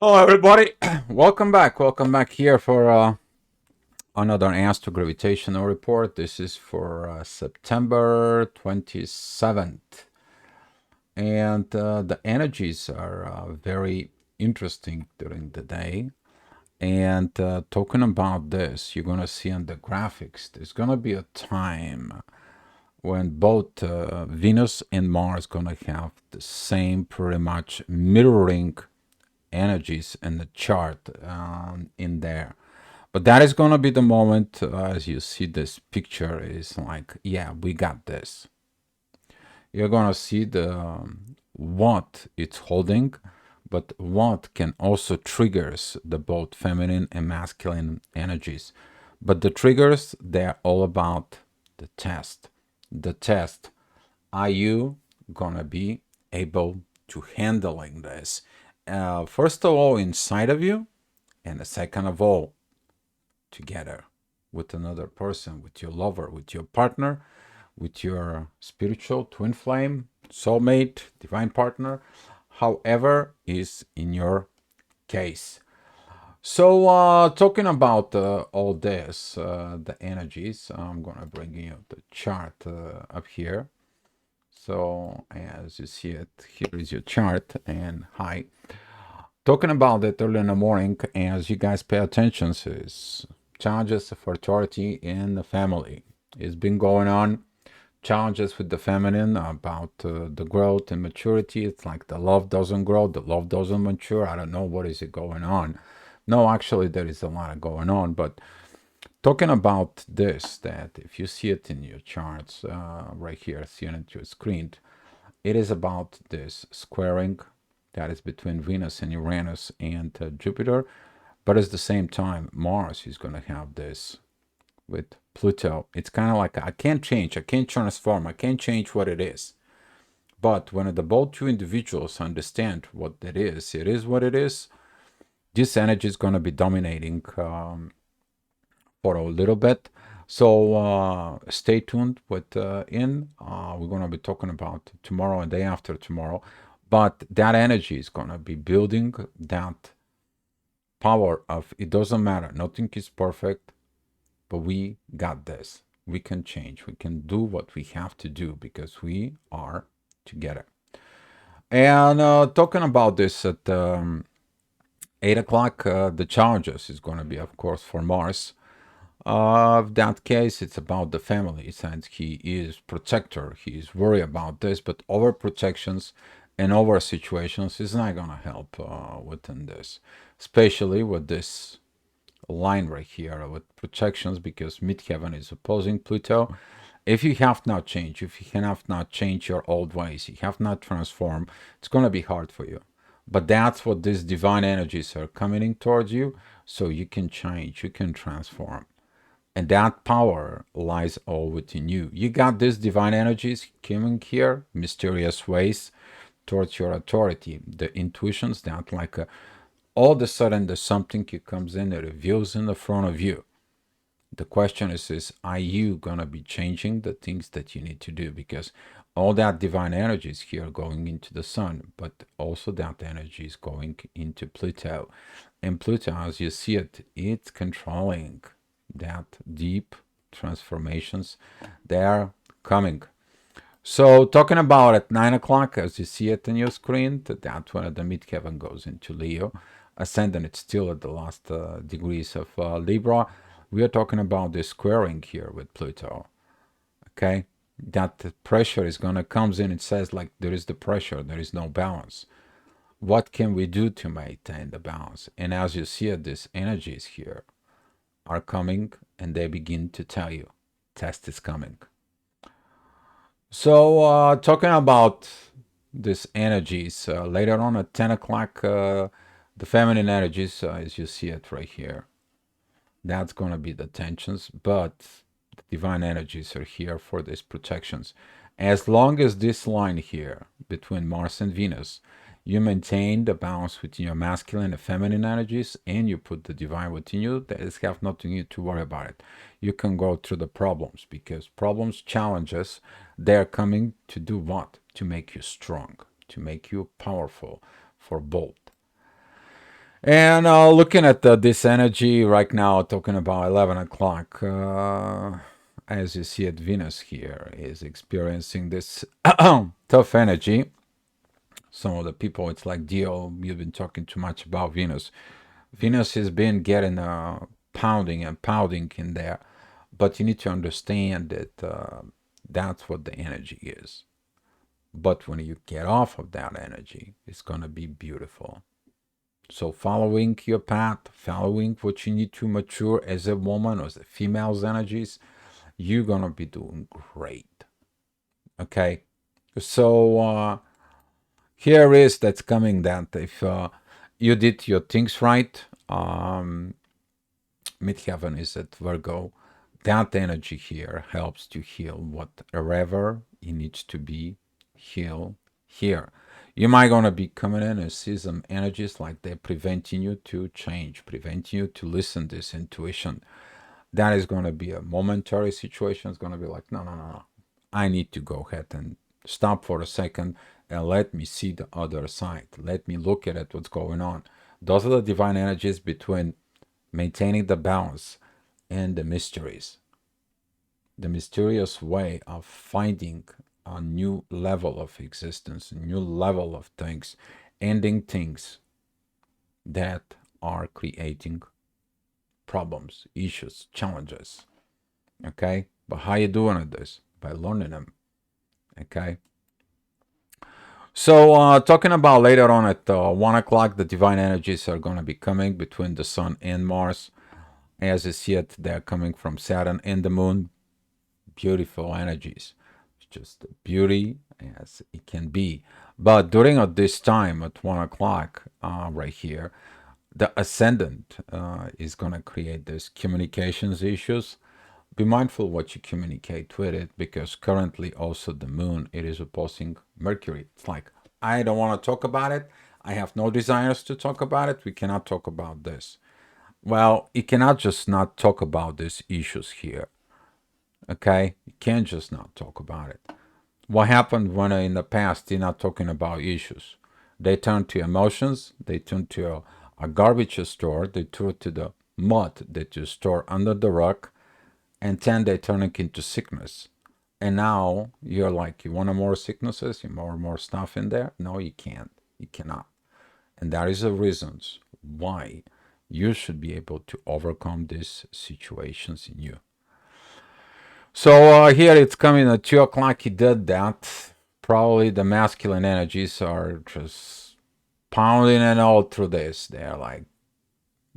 Hello, everybody. Welcome back here for another Astrogravitational report. This is for September 27th. And the energies are very interesting during the day. And talking about this, you're going to see on the graphics, there's going to be a time when both Venus and Mars going to have the same pretty much mirroring energies in the chart in there. But that is going to be the moment, as you see this picture, is like, yeah, we got this. You're going to see the what it's holding, but what can also triggers the both feminine and masculine energies. But the triggers, they're all about the test. The test. Are you going to be able to handling this? First of all, inside of you, and second of all, together with another person, with your lover, with your partner, with your spiritual twin flame, soulmate, divine partner, however is in your case. So, talking about all this, the energies, I'm gonna bring you the chart up here. So, as you see it, here is your chart, and hi. Talking about it early in the morning, as you guys pay attention, is challenges of authority in the family. It's been going on. Challenges with the feminine about the growth and maturity. It's like the love doesn't grow, the love doesn't mature. I don't know what is it going on. No, actually, there is a lot of going on. But talking about this, that if you see it in your charts right here, see it on your screen, it is about this squaring that is between Venus and Uranus and Jupiter. But at the same time, Mars is going to have this with Pluto. It's kind of like I can't change, I can't transform, I can't change what it is. But when the both two individuals understand what it is what it is. This energy is going to be dominating for a little bit. So stay tuned with we're going to be talking about tomorrow and day after tomorrow. But that energy is going to be building that power of it doesn't matter. Nothing is perfect, but we got this. We can change. We can do what we have to do because we are together. And talking about this at 8 o'clock, the challenges is going to be, of course, for Mars. That case, it's about the family, since he is protector. He is worried about this, but over protections and over situations is not gonna help within this, especially with this line right here with protections, because midheaven is opposing Pluto. If you have not changed, if you have not changed your old ways, you have not transformed, it's gonna be hard for you. But that's what these divine energies are coming towards you, so you can change, you can transform. And that power lies all within you. You got these divine energies coming here, mysterious ways towards your authority. The intuitions that, like, all of a sudden, there's something that comes in that reveals in the front of you. The question is are you gonna be changing the things that you need to do? Because all that divine energy is here going into the sun, but also that energy is going into Pluto. And Pluto, as you see it, it's controlling that deep transformations. They are coming. So talking about at 9 o'clock, as you see it in your screen, that's when the midheaven goes into Leo. Ascendant, it's still at the last degrees of Libra. We are talking about the squaring here with Pluto. Okay, that pressure is gonna comes in. It says like there is the pressure, there is no balance. What can we do to maintain the balance? And as you see it, these energies here are coming, and they begin to tell you, test is coming. So talking about these energies, later on at 10 o'clock, the feminine energies, as you see it right here, that's going to be the tensions, but the divine energies are here for these protections. As long as this line here between Mars and Venus, you maintain the balance between your masculine and feminine energies, and you put the divine within you, there is have nothing to worry about it. You can go through the problems, because problems, challenges, they're coming to do what? To make you strong, to make you powerful for both. And looking at this energy right now, talking about 11 o'clock, as you see it, Venus here is experiencing this tough energy. Some of the people, it's like, Dio, you've been talking too much about Venus. Venus has been getting pounding and pounding in there, but you need to understand that that's what the energy is. But when you get off of that energy, it's going to be beautiful. So following your path, following what you need to mature as a woman or as a female's energies, you're going to be doing great. Okay. So here is that's coming that if you did your things right, midheaven is at Virgo. That energy here helps to heal whatever it needs to be healed here. You might gonna be coming in and see some energies like they're preventing you to change, preventing you to listen to this intuition. That is gonna be a momentary situation. It's gonna be like, no, no, no, no. I need to go ahead and stop for a second and let me see the other side. Let me look at it, what's going on. Those are the divine energies between maintaining the balance and the mysteries, the mysterious way of finding a new level of existence, a new level of things, ending things that are creating problems, issues, challenges. Okay? But how you doing this? By learning them. Okay? So, talking about later on at 1 o'clock, the divine energies are going to be coming between the Sun and Mars. As you see it, they're coming from Saturn and the Moon. Beautiful energies. It's just beauty as it can be. But during this time at 1 o'clock, right here, the ascendant is going to create these communications issues. Be mindful what you communicate with it, because currently also the moon, it is opposing Mercury. It's like, I don't want to talk about it. I have no desires to talk about it. We cannot talk about this. Well, you cannot just not talk about these issues here. Okay? You can't just not talk about it. What happened when in the past they're not talking about issues? They turn to emotions, they turn to a garbage store, they turn to the mud that you store under the rock, and then they turn it into sickness. And now you're like, you want more sicknesses, you want more stuff in there? No, you can't. You cannot. And that is the reasons why you should be able to overcome these situations in you. So here it's coming at 2 o'clock. He did that. Probably the masculine energies are just pounding and all through this. They're like,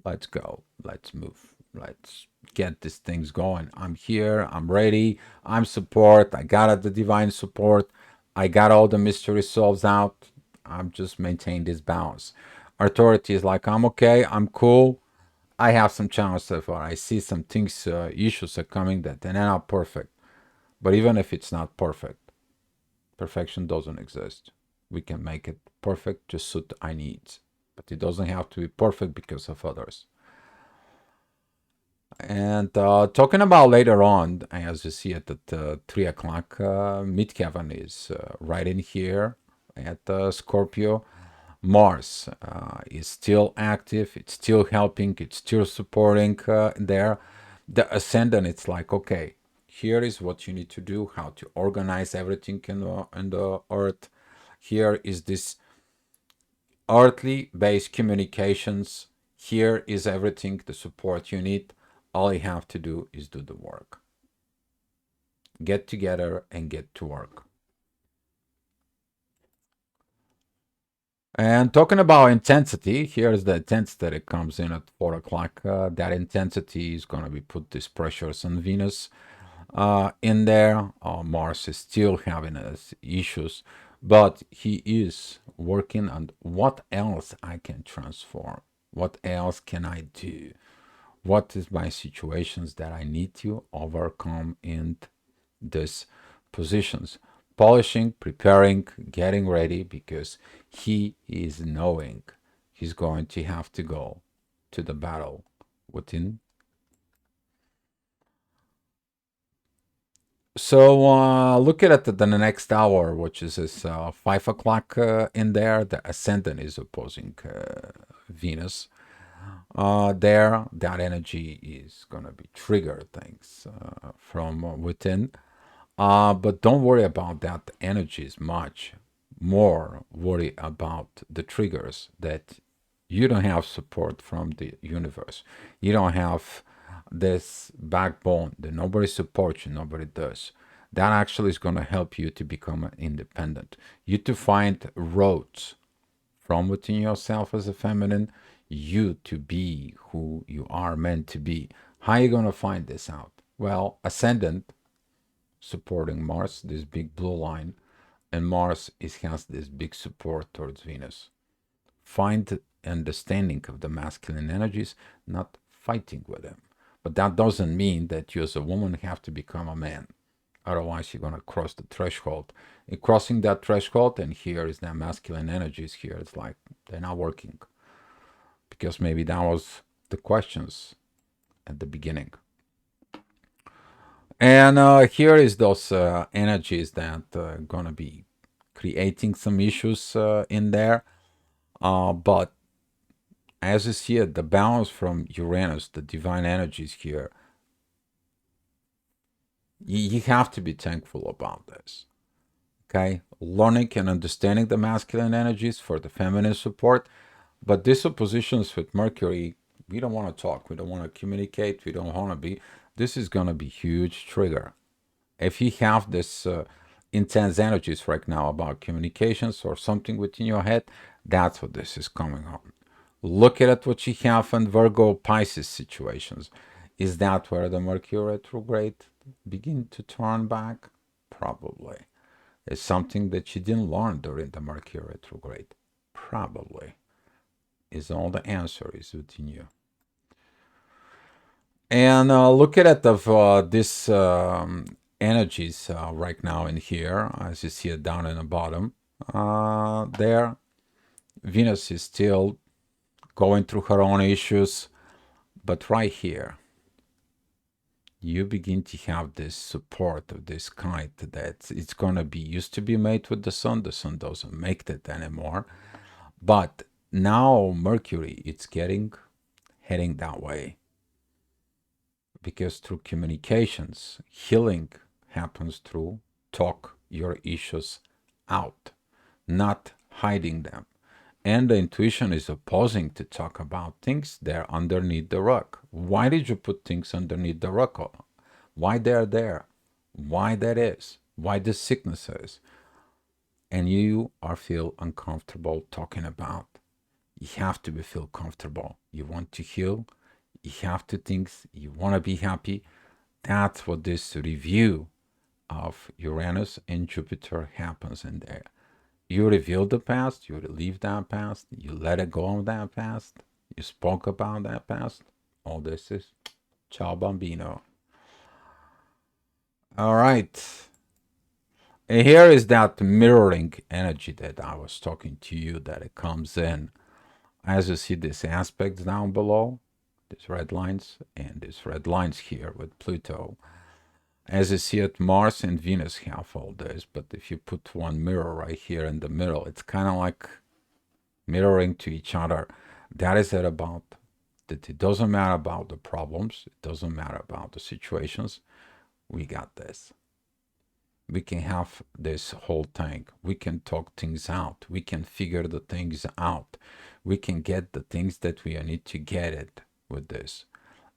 let's go, let's move, let's get these things going. I'm here, I'm ready, I'm support. I got the divine support. I got all the mystery solved out. I'm just maintaining this balance. Authority is like, I'm okay, I'm cool. I have some challenges so far. I see some things, issues are coming that they're not perfect. But even if it's not perfect, perfection doesn't exist. We can make it perfect to suit our needs, but it doesn't have to be perfect because of others. And talking about later on, as you see it at 3 o'clock, midheaven is right in here at Scorpio. Mars is still active, it's still helping, it's still supporting there. The ascendant, it's like, okay, here is what you need to do, how to organize everything in the earth. Here is this earthly based communications. Here is everything, the support you need. All you have to do is do the work. Get together and get to work. And talking about intensity, here's the intensity that comes in at 4 o'clock. That intensity is going to be put these pressures on Venus in there. Mars is still having issues, but he is working on what else I can transform. What else can I do? What is my situations that I need to overcome in these positions? Polishing, preparing, getting ready, because he is knowing he's going to have to go to the battle within. So look at it the next hour, which is this 5 o'clock in there. The ascendant is opposing Venus. there, that energy is going to be trigger things from within. But don't worry about that energy as much. More worry about the triggers that you don't have support from the universe. You don't have this backbone that nobody supports you, nobody does. That actually is going to help you to become independent. You to find roads from within yourself as a feminine, you to be who you are meant to be. How are you going to find this out? Well, ascendant supporting Mars, this big blue line, and Mars has this big support towards Venus. Find understanding of the masculine energies, not fighting with them. But that doesn't mean that you as a woman have to become a man. Otherwise, you're going to cross the threshold. In crossing that threshold, and here is that masculine energies here, it's like they're not working. Because maybe that was the questions at the beginning. And here is those energies that going to be creating some issues in there. But as you see it, the balance from Uranus, the divine energies here, you have to be thankful about this. Okay, learning and understanding the masculine energies for the feminine support, but these oppositions with Mercury, we don't want to talk, we don't want to communicate, we don't want to be. This is going to be huge trigger. If you have this intense energies right now about communications or something within your head, that's what this is coming on. Look at what you have in Virgo Pisces situations. Is that where the Mercury retrograde begin to turn back? Probably. It's something that you didn't learn during the Mercury retrograde. Probably. Is all the answer is within you. And look at it of this energies right now in here, as you see it down in the bottom. There, Venus is still going through her own issues, but right here, you begin to have this support of this kind that it's going to be used to be made with the sun. The sun doesn't make that anymore. But now Mercury, it's heading that way. Because through communications, healing happens through talk your issues out, not hiding them. And the intuition is opposing to talk about things they're underneath the rug. Why did you put things underneath the rug? Why they're there? Why that is? Why the sickness is? And you are feel uncomfortable talking about. You have to be feel comfortable. You want to heal. You have to think. You want to be happy. That's what this review of Uranus and Jupiter happens in there. You reveal the past, you relieve that past, you let it go of that past, you spoke about that past. All this is ciao bambino. All right. And here is that mirroring energy that I was talking to you that it comes in. As you see these aspects down below, these red lines and these red lines here with Pluto. As you see it, Mars and Venus have all this, but if you put one mirror right here in the middle, it's kind of like mirroring to each other. That is it about that. It doesn't matter about the problems. It doesn't matter about the situations. We got this. We can have this whole thing. We can talk things out. We can figure the things out. We can get the things that we need to get it with this.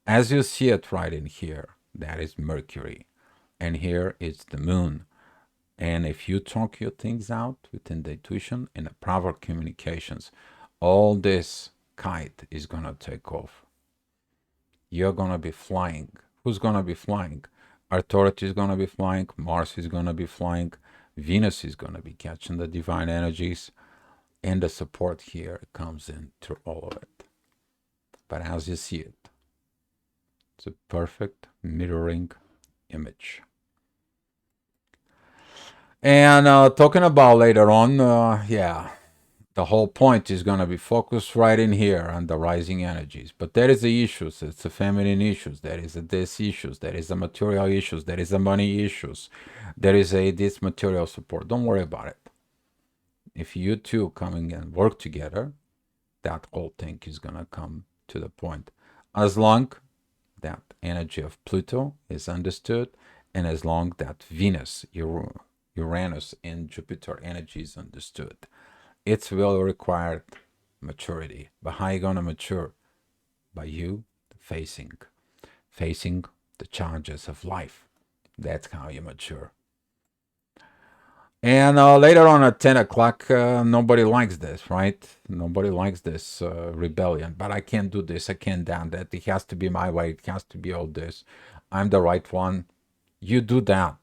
As you see it right in here, that is Mercury. And here is the moon. And if you talk your things out within the intuition and the proper communications, all this kite is going to take off. You're going to be flying. Who's going to be flying? Authority is going to be flying. Mars is going to be flying. Venus is going to be catching the divine energies. And the support here comes in through all of it. But as you see it, it's a perfect mirroring image. And talking about later on, yeah, the whole point is going to be focused right in here on the rising energies. But there is the issues. It's the feminine issues. There is the this issues. There is the material issues. There is the money issues. There is a this material support. Don't worry about it. If you two coming and work together, that whole thing is going to come to the point. As long that energy of Pluto is understood, and as long that Venus, Uranus, and Jupiter energy is understood, it will require maturity. But how are you gonna mature? By you facing the challenges of life. That's how you mature. And later on at 10 o'clock, nobody likes this, right? Nobody likes this rebellion. But I can't do this. I can't do that. It has to be my way. It has to be all this. I'm the right one. You do that.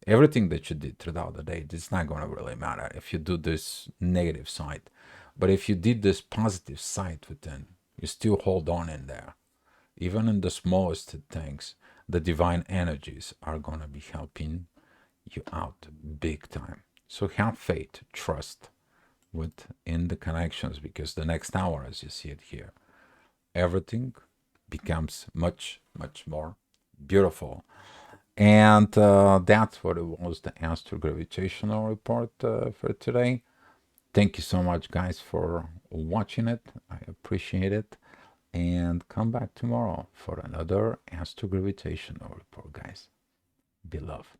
Everything that you did throughout the day, it's not going to really matter if you do this negative side. But if you did this positive side within, you still hold on in there. Even in the smallest things, the divine energies are going to be helping you out big time. So have faith, trust within the connections, because the next hour, as you see it here, everything becomes much, much more beautiful. And that's what it was, the astrogravitational report for today. Thank you so much, guys, for watching it. I appreciate it. And come back tomorrow for another astrogravitational report, guys. Be loved.